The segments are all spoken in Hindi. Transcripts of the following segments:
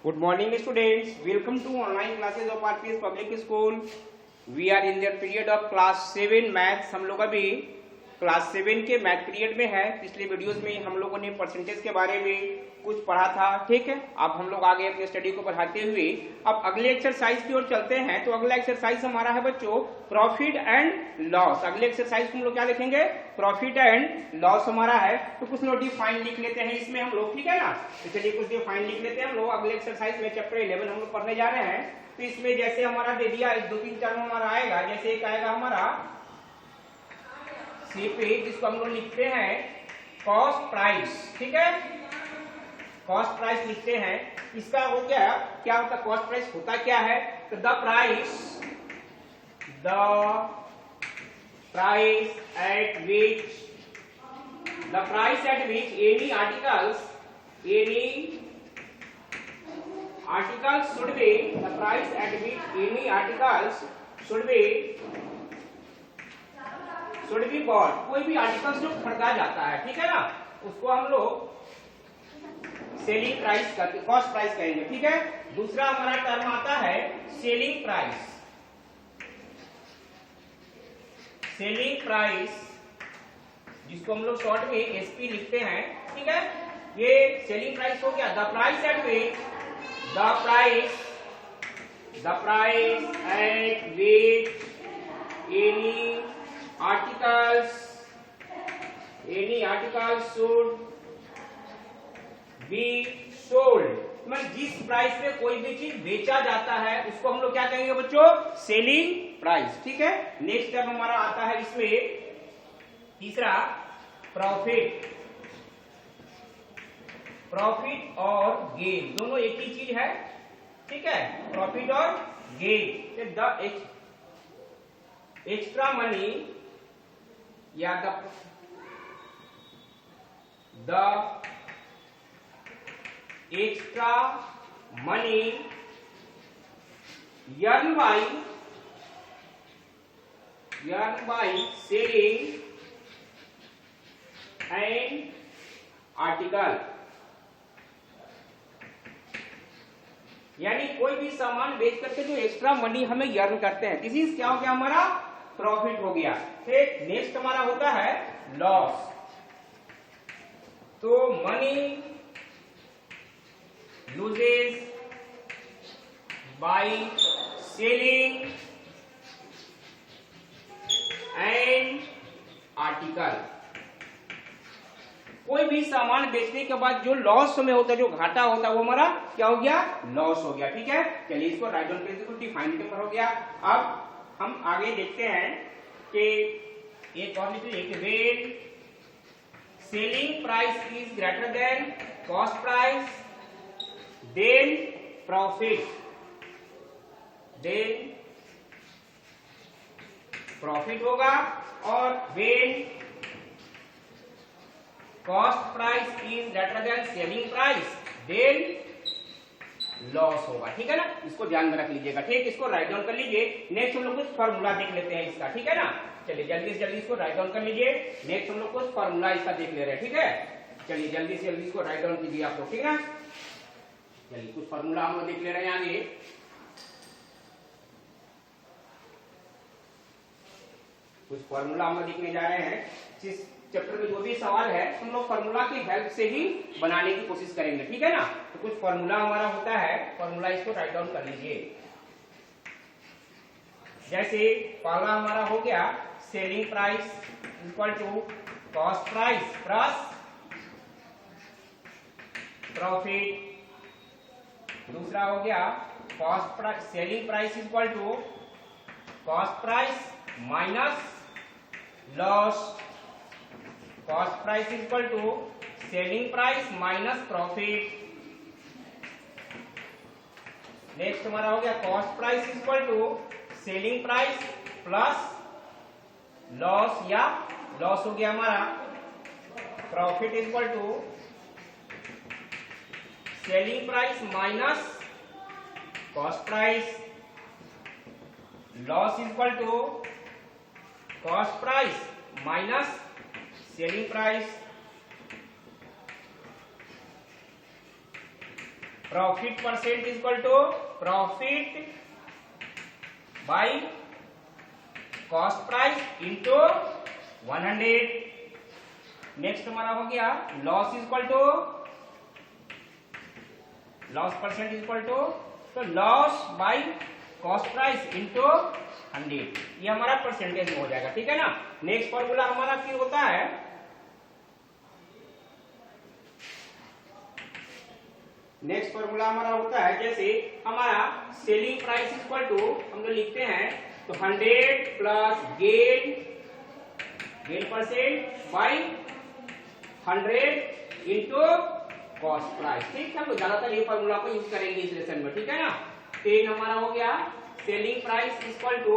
Good morning students, welcome to online classes of RPS Public School. We are in the period of class 7 maths. हम लोग अभी क्लास 7 के मैथ पीरियड में है. पिछले वीडियोस में हम लोगों ने परसेंटेज के बारे में कुछ पढ़ा था, ठीक है. अब हम लोग आगे अपने स्टडी को बढ़ाते हुए अब अगले एक्सरसाइज की ओर चलते हैं. तो अगला एक्सरसाइज हमारा है बच्चों प्रॉफिट एंड लॉस. अगले एक्सरसाइज को हम लोग क्या देखेंगे? प्रॉफिट एंड लॉस हमारा है. तो कुछ लोग डिफाइन लिख लेते हैं इसमें हम लोग, ठीक है ना. तो चलिए कुछ डिफाइन लिख लेते हैं हम लोग. अगले एक्सरसाइज में चैप्टर 11 हम लोग पढ़ने जा रहे हैं. तो इसमें जैसे हमारा दे दिया 2-3 टर्म हमारा आएगा. जैसे एक आएगा हमारा सी पे, जिसको हम लोग लिखते हैं कॉस्ट प्राइस, ठीक है. कॉस्ट प्राइस लिखते हैं. इसका वो क्या होता है? कॉस्ट प्राइस होता क्या है? तो the price at which any articles should be, the price at which any articles should be bought. कोई भी आर्टिकल्स जो खरीदा जाता है, ठीक है ना, उसको हम लोग सेलिंग प्राइस करते, कॉस्ट प्राइस कहेंगे, ठीक है. दूसरा हमारा टर्म आता है सेलिंग प्राइस, जिसको हम लोग शॉर्ट में एसपी लिखते हैं, ठीक है. ये सेलिंग प्राइस हो गया. The price at which any articles should be sold. मतलब जिस प्राइस पे कोई भी चीज बेचा जाता है उसको हम लोग क्या कहेंगे बच्चों? सेलिंग प्राइस, ठीक है. नेक्स्ट स्टेप हमारा आता है इसमें तीसरा प्रॉफिट और गेन. दोनों एक ही चीज है, ठीक है. प्रॉफिट और गेन. द एक्स्ट्रा मनी या the extra money earned by selling an article. यानी कोई भी सामान बेच करके जो एक्स्ट्रा मनी हमें अर्न करते हैं, दिस इज क्या हो गया? हमारा प्रॉफिट हो गया. फिर नेक्स्ट हमारा होता है लॉस. तो money loses by selling an article. कोई भी सामान बेचने के बाद जो लॉस में होता है, जो घाटा होता है, वो हमारा क्या हो गया? लॉस हो गया, ठीक है. चलिए इसको राइट डाउन करके डिफाइन नंबर हो गया. अब हम आगे देखते हैं कि एक और लिखिए कि when selling price is greater than cost price then profit होगा. और when cost price is greater than selling price then loss होगा, ठीक है ना. इसको ध्यान में रख लीजिएगा, ठीक. इसको राइट डाउन कर लीजिए. नेक्स्ट हम लोग कुछ फॉर्मूला देख लेते हैं इसका, ठीक है ना. चलिए जल्दी से जल्दी इसको राइट डाउन कर लीजिए. नेक्स्ट हम लोग कुछ फॉर्मूला इसका देख ले रहे हैं, ठीक है. चलिए जल्दी से जल्दी इसको राइट डाउन कीजिए आप लोग, ठीक है. चलिए कुछ फॉर्मूला हम लोग देख ले रहे हैं आगे. कुछ फॉर्मूला हम लोग देखने जा रहे हैं. जिस चैप्टर में जो भी सवाल है हम लोग फॉर्मूला की हेल्प से ही बनाने की कोशिश करेंगे, ठीक है ना. तो कुछ फॉर्मूला हमारा होता है. फॉर्मूला इसको राइट डाउन कर लीजिए. जैसे पहला हमारा हो गया selling price equal to cost price plus profit. दूसरा हो गया cost price selling price equal to cost price minus loss. Cost price equal to selling price minus profit. Next हमारा हो गया cost price equal to selling price plus loss, या लॉस हो गया हमारा profit equal to selling price minus cost price. Loss equal to cost price minus selling price. Profit percent equal to profit by cost price into 100। Next हमारा हो गया loss equal to loss percent equal to तो loss by cost price into 100, ये हमारा परसेंटेज में हो जाएगा, ठीक है ना। नेक्स्ट फॉर्मूला हमारा क्या होता है, नेक्स्ट फॉर्मूला हमारा होता है जैसे हमारा सेलिंग प्राइस इक्वल टू हम लोग लिखते हैं तो 100 plus gain percent by 100 into cost price, ठीक है। हम लोग ज्यादातर ये फॉर्मूला को यूज करेंगे इस लेसन में, ठीक है ना। 10 हमारा हो गया selling price equal to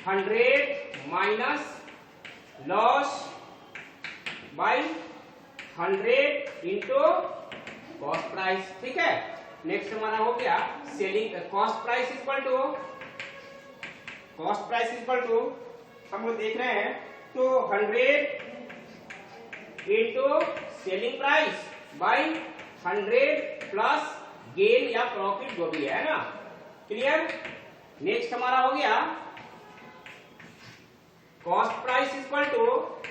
100 minus loss by 100 into cost price, ठीक है। नेक्स्ट हमारा हो गया selling cost price equal to हम लोग देख रहे हैं तो 100 into selling price by 100 plus gain या प्रॉफिट जो भी है ना, क्लियर। नेक्स्ट हमारा हो गया cost price equal to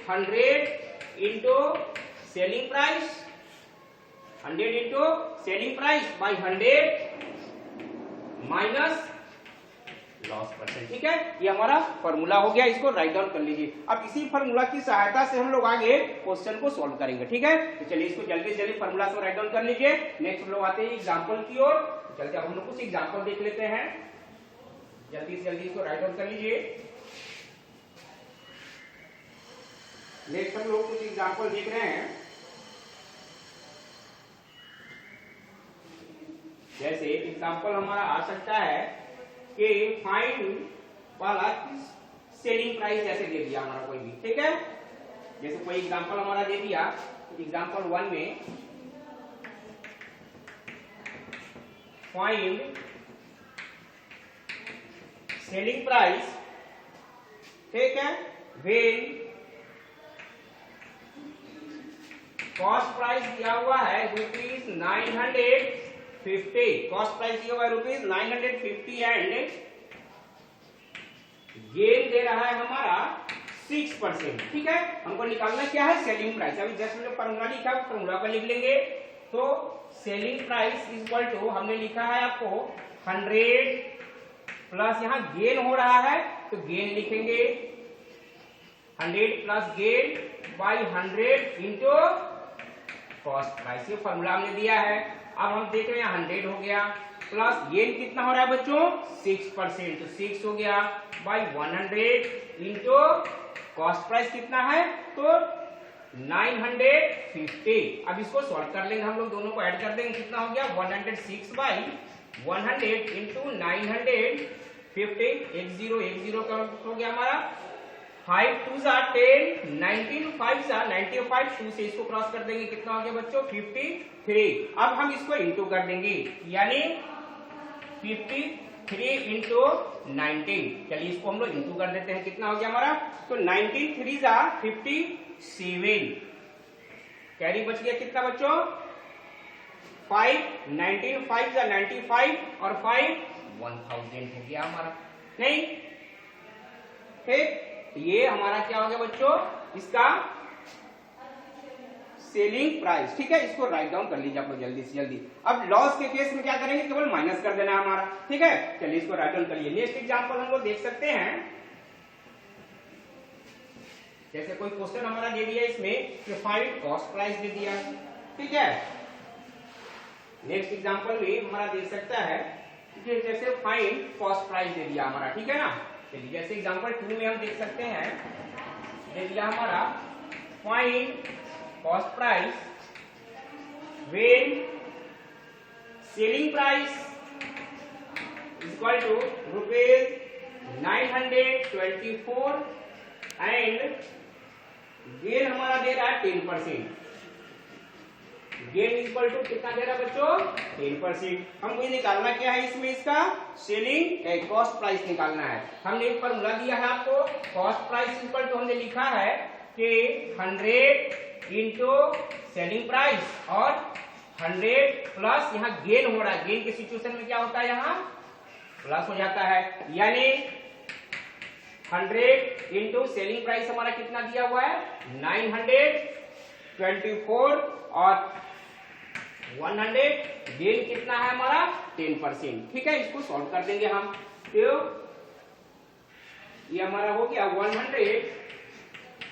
100 into selling price 100 into selling price by 100 minus loss percent, ठीक है। ये हमारा फॉर्मूला हो गया, इसको राइट डाउन कर लीजिए। अब इसी फॉर्मूला की सहायता से हम लोग आगे क्वेश्चन को सॉल्व करेंगे, ठीक है। तो चलिए इसको जल्दी जल्दी फॉर्मूला को राइट डाउन कर लीजिए। नेक्स्ट हम लोग आते हैं एग्जांपल की ओर। चलते अब हम लोग कुछ एग्जांपल देख लेते हैं, जल्दी से जल्दी इसको राइट डाउन कर लीजिए। नेक्स्ट हम लोग कुछ एग्जांपल देख रहे हैं, जैसे एग्जांपल हमारा आ सकता है कि फाइंड वाला सेलिंग प्राइस जैसे दे दिया हमारा कोई भी, ठीक है। जैसे कोई एग्जांपल हमारा दे दिया, एग्जांपल 1 में फाइंड सेलिंग प्राइस, ठीक है, व्हेन कॉस्ट प्राइस दिया हुआ है ₹950, कॉस्ट प्राइस दिया हुआ है ₹950 एंड गेन दे रहा है हमारा 6%, ठीक है। हमको निकालना क्या है, सेलिंग प्राइस। अभी जस्ट हमने फॉर्मूला लिखा, फॉर्मूला पर लिख लेंगे। तो सेलिंग प्राइस इक्वल टू हमने लिखा है आपको 100 प्लस यहाँ गेन हो रहा है तो गेन लिखेंगे 100 plus gain by 100 into cost price, ये फॉर्मूला हमने दिया है। अब हम देख रहे हैं 100 हो गया प्लस गेन कितना हो रहा है बच्चों 6%, तो 6 हो गया बाई 100 इंटू कॉस्ट प्राइस कितना है तो 950। अब इसको सॉल्व कर लेंगे हम लोग, दोनों को ऐड कर देंगे, कितना हो गया 106 बाई 100 इंटू 950, 10 का हो गया हमारा 5 2 10, 19 5 95, 2 से इसको क्रॉस कर देंगे, कितना हो गया बच्चों 53। अब हम इसको इंटू कर देंगे, यानी 53 इंटू 19। चलिए इसको हम लोग इंटू कर देते हैं, कितना हो गया हमारा तो 19 3 57, कैरी बच गया कितना बच्चों 5, 19 5 95 और 5 1000 हो गया हमारा, नहीं ठीक। ये हमारा क्या हो गया बच्चों, इसका सेलिंग प्राइस, ठीक है। इसको राइट डाउन कर लीजिए आप लोग जल्दी से जल्दी। अब लॉस के केस में क्या करेंगे, केवल माइनस कर देना है हमारा, ठीक है। चलिए इसको राइट डाउन करिए। नेक्स्ट एग्जांपल हम लोग देख सकते हैं, जैसे कोई क्वेश्चन हमारा दे दिया इसमें कि फाइंड कॉस्ट प्राइस दे दिया, ठीक है। नेक्स्ट एग्जांपल में हमारा देख सकता है कि जैसे फाइंड कॉस्ट प्राइस दे दिया हमारा, ठीक है ना। चलिए जैसे एग्जांपल 2 में हम देख सकते हैं, दे दिया हमारा find cost price when selling price equal to ₹924 and gain हमारा दे रहा है 10%। गेन इक्वल टू कितना दे रहा है बच्चों 10%। हमको ये निकालना क्या है इसमें, इसका सेलिंग कॉस्ट प्राइस निकालना है। हमने एक फॉर्मूला दिया है आपको, कॉस्ट प्राइस इक्वल टू हमने लिखा है कि 100 इंटू सेलिंग प्राइस और 100 प्लस यहाँ गेन हो रहा है, गेन के सिचुएशन में क्या होता है यहाँ प्लस हो जाता है, यानी 100 इंटू सेलिंग प्राइस हमारा कितना दिया हुआ है 924 और 100 गेन कितना है हमारा 10%। ठीक है, इसको सॉल्व कर देंगे हम। तो ये हमारा हो गया 100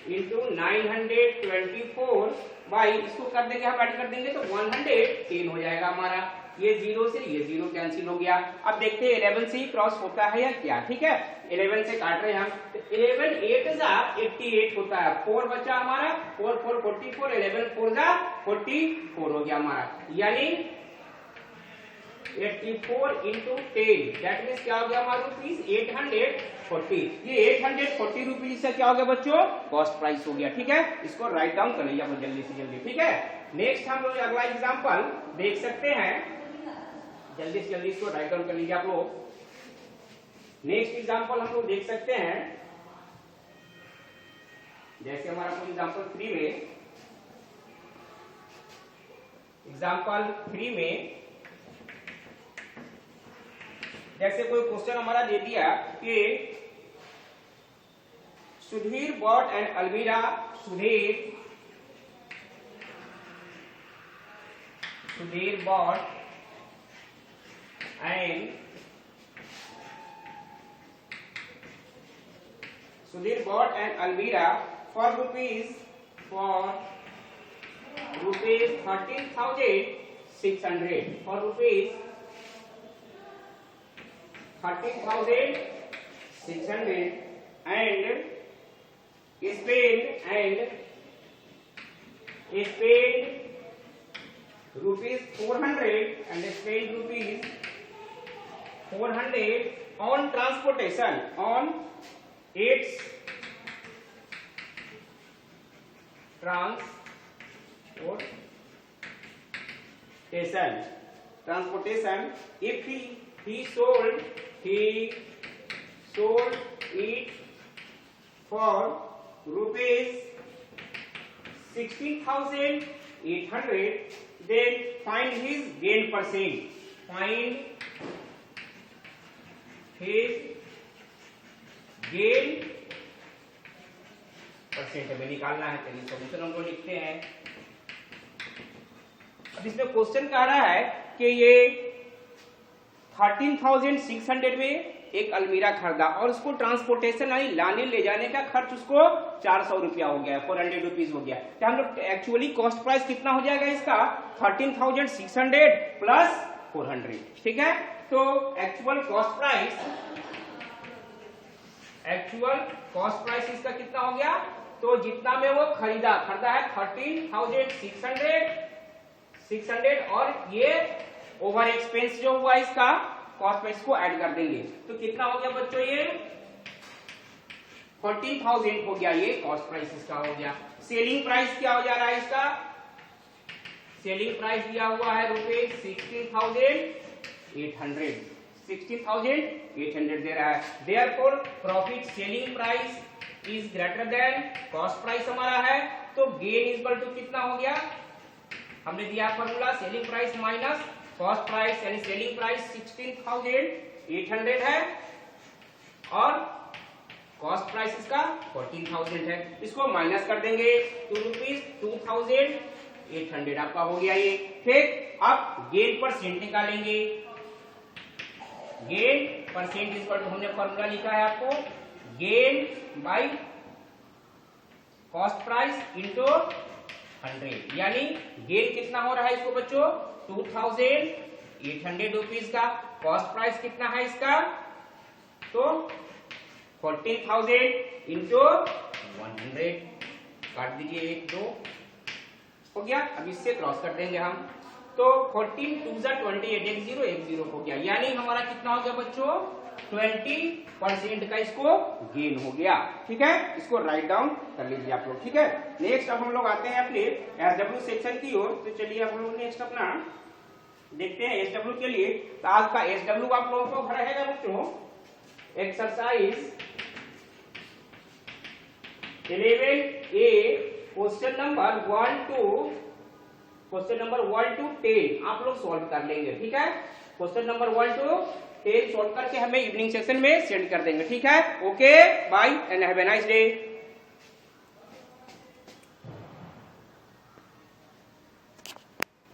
इंटू 924 बाई, इसको कर देंगे हम, ऐड कर देंगे तो 110 हो जाएगा हमारा। ये 0 से ये 0 कैंसिल हो गया। अब देखते हैं 11 से ही क्रॉस होता है या क्या। ठीक है, 11 से काट रहे हैं हम, तो 11 8 जा 88 होता है, 4 बचा हमारा, 4 4 44, 11 4 जा 44 हो गया हमारा, यानी 84 इंटू 10 दैट मीन्स क्या हो गया हमारा रुपीज 840। ये 840 रुपीज से क्या हो गया बच्चों कॉस्ट प्राइस हो गया। ठीक है, इसको राइट डाउन कर लीजिए आप लोग जल्दी से जल्दी। ठीक है, नेक्स्ट हम लोग अगला एग्जांपल देख सकते हैं, जल्दी से जल्दी इसको राइट डाउन कर लीजिए आप लोग। नेक्स्ट एग्जांपल हम लोग देख सकते हैं, जैसे हमारा कोई एग्जांपल 3 में जैसे कोई क्वेश्चन हमारा दे दिया कि सुधीर बॉट एंड अलमीरा, सुधीर बॉट एंड अलमीरा for rupees 13,600 for rupees 13,600 and spent rupees 400 on transportation on its transportation if he sold it for rupees 16,800, then find his gain percent. Find his gain percent हमें निकालना है। चलिए सॉल्यूशन हमको लिखते हैं। अब इसमें क्वेश्चन कह रहा है कि ये 13,600 में एक अलमीरा खरीदा और उसको ट्रांसपोर्टेशन यानी लाने ले जाने का खर्च उसको 400 रुपया हो गया, 400 रुपीज हो गया। तो हम लोग एक्चुअली कॉस्ट प्राइस कितना हो जाएगा इसका 13,600 प्लस 400। ठीक है, तो एक्चुअल कॉस्ट प्राइस इसका कितना हो गया, तो जितना में वो खरीदा है 13,600 और ये ओवर एक्सपेंस जो हुआ इसका कॉस्ट प्राइस को ऐड कर देंगे तो कितना हो गया बच्चों, ये 14,000 हो गया, ये कॉस्ट प्राइस इसका हो गया। सेलिंग प्राइस क्या हो जा रहा है इसका, सेलिंग प्राइस दिया हुआ है रुपीज 16,800 दे रहा है। Therefore profit selling price is greater than cost price हमारा है, तो गेन इक्वल टू कितना हो गया, हमने दिया formula selling price minus cost price, यानी सेलिंग प्राइस 16,800 है और कॉस्ट प्राइस इसका 14,000 है, इसको माइनस कर देंगे तो रुपीज 2,800 आपका हो गया ये। ठीक, अब गेन परसेंट निकालेंगे। गेन परसेंट इक्वल टू हमने फॉर्मूला लिखा है आपको, gain by cost price into 100, यानी गेन कितना हो रहा है इसको बच्चों 2,800 रुपीज का, कॉस्ट प्राइस कितना है इसका तो 14,000 इंटू 100, काट दीजिए 1 2 हो गया। अब इससे क्रॉस कर देंगे हम, तो 14 2 28 1 0 हो गया, यानी हमारा कितना हो गया बच्चों 20% का इसको गेन हो गया। ठीक है, इसको राइट डाउन कर लीजिए आप लोग। ठीक है, नेक्स्ट अब हम लोग आते हैं अपने एसडब्ल्यू सेक्शन की ओर। तो चलिए हम लोग नेक्स्ट अपना देखते हैं एसडब्ल्यू के लिए। तो आज का एसडब्ल्यू आप लोगों को रहेगा बच्चों exercise 11A question number 1 to question number 1 to 10 आप लोग सॉल्व कर लेंगे, ठीक है। क्वेश्चन नंबर 1 to 10 सॉल्व करके हमें इवनिंग सेशन में सेंड कर देंगे, ठीक है। Okay bye and have a nice day.